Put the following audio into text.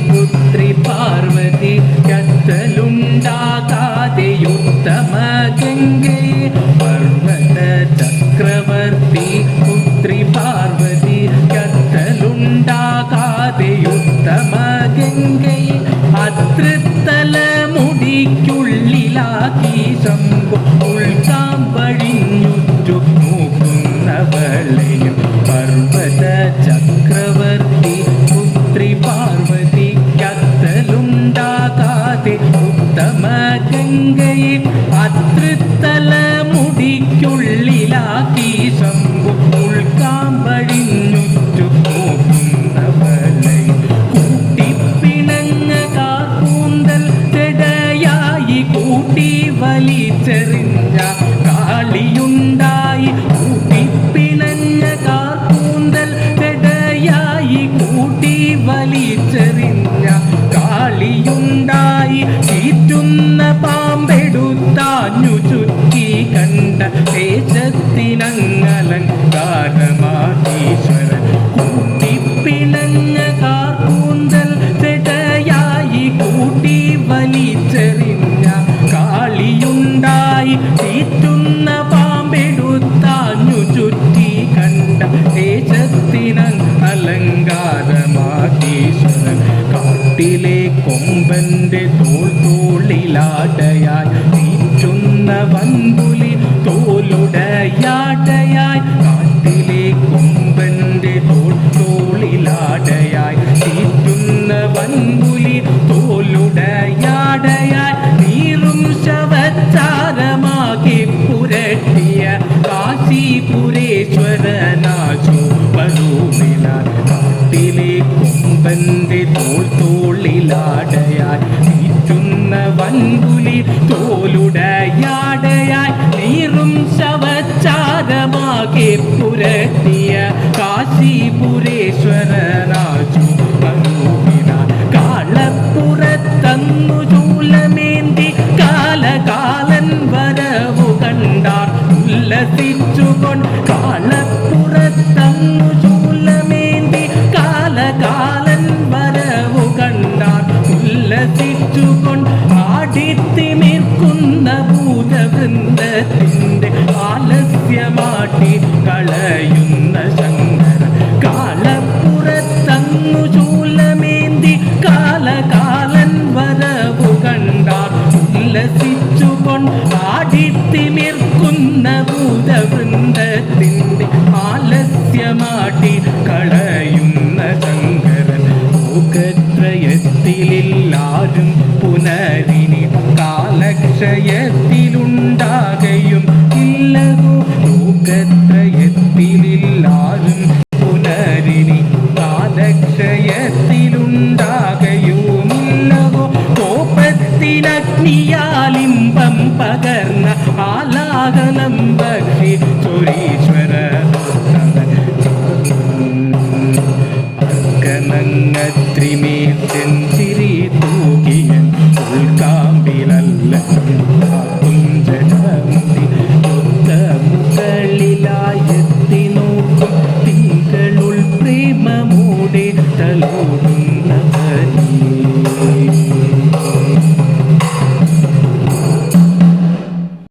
പുത്രി പാർവതി കത്തലുണ്ടാകാതെയുത്തമ ഗംഗയെ പർവത ചക്രവർത്തി പുത്രി പാർവതി കത്തലുണ്ടാകാതെയുത്തമ ഗംഗയെ അതൃത്തല മുടിക്കുള്ളിലാക്കി ശംഭു ഉൾക്കാമ്പഴിഞ്ഞുറ്റു നോക്കുന്നവളെയും പർവത ചക്രവർത്തി പുത്രി പാർവതി കത്തലുണ്ടാകാതെ ഉത്തമ ഗംഗയെ അതൃത്തല മുടിക്കുള്ളിലാക്കി ശംഭു ഉൾക്കാമ്പഴിഞ്ഞുറ്റു നോക്കുന്നവളെയും കൂട്ടിപ്പിണങ്ങ കാർക്കൂന്തൽ ചെടയായി കൂട്ടി വലിച്ചെറിഞ്ഞ കാളിയുണ്ടായി കൂട്ടിപ്പിണഞ്ഞ കാർക്കൂന്തൽ ചെടയായി കൂട്ടി വലിച്ചെറിഞ്ഞ കാളിയുണ്ടായി ചീറ്റുന്ന പാമ്പെടുത്താഞ്ഞു ചുറ്റി കണ്ട ദേശത്തിനങ്ങലങ്കാരമാകീശ്വരൻ കൂട്ടിപ്പിണഞ്ഞ കാർക്കൂന്തൽ ചെടയായി കൂട്ടി വലിച്ചെറിഞ്ഞ കാളിയുണ്ടായി ചീറ്റുന്ന പാമ്പെടുത്താഞ്ഞു ചുറ്റി കണ്ട ദേശത്തിനലങ്കാരമാകീശ്വരൻ കാട്ടിലെ കൊമ്പന്റെ തോളിലാടയായി ചീറ്റുന്ന വൻപുലി തോലുടയാടയായി കാട്ടിലെ കൊമ്പന്റെ തോളിലാടയായി ചീറ്റുന്ന വൻപുലി തോലുടയാടയായി നീറും ശവച്ചാരമാകെ പുരട്ടിയ കാശിപുരേശ്വരനാശു പരൂവിനാൽ കാട്ടിലെ കൊമ്പന്റെ തോളിലാടയായി ചീറ്റുന്ന വൻപുലി തോലുടയാടയായി നീറും ശവച്ചാരമാകെ പുരട്ടിയ കാശിപുരേശ്വരനാശു പരൂവിനാൽ കാളപ്പുറത്തങ്ങു ചൂലമേന്തി കാലകാലൻ വരവു കണ്ടാർ ഉല്ലസിച്ചുകൊണ്ട് കാളപ്പുറത്തങ്ങു ചൂലമേന്തി കാലകാലൻ വരവു കണ്ടാർ ഉല്ലസിച്ചുകൊണ്ട് ആടിത്തിമിർക്കുന്ന ഭൂതവൃന്ദത്തിന്റെ ആലസ്യമാട്ടി കളയുന്ന ശങ്കര കാളപ്പുറത്തങ്ങു ചൂലമേന്തി കാലകാലൻ വരവു കണ്ടാർ ഉല്ലസിച്ചുകൊണ്ട് ആടിത്തിമിർക്കുന്ന ഭൂതവൃന്ദത്തിന്റെ ആലസ്യമാട്ടി കളയുന്ന ശങ്കരൻ ലോകത്രയത്തിലെല്ലാരും പുനരിനി കാലക്ഷയത്തിലുണ്ടാകയും ഇല്ലതോ ലോകത്രയത്തിലെല്ലാരും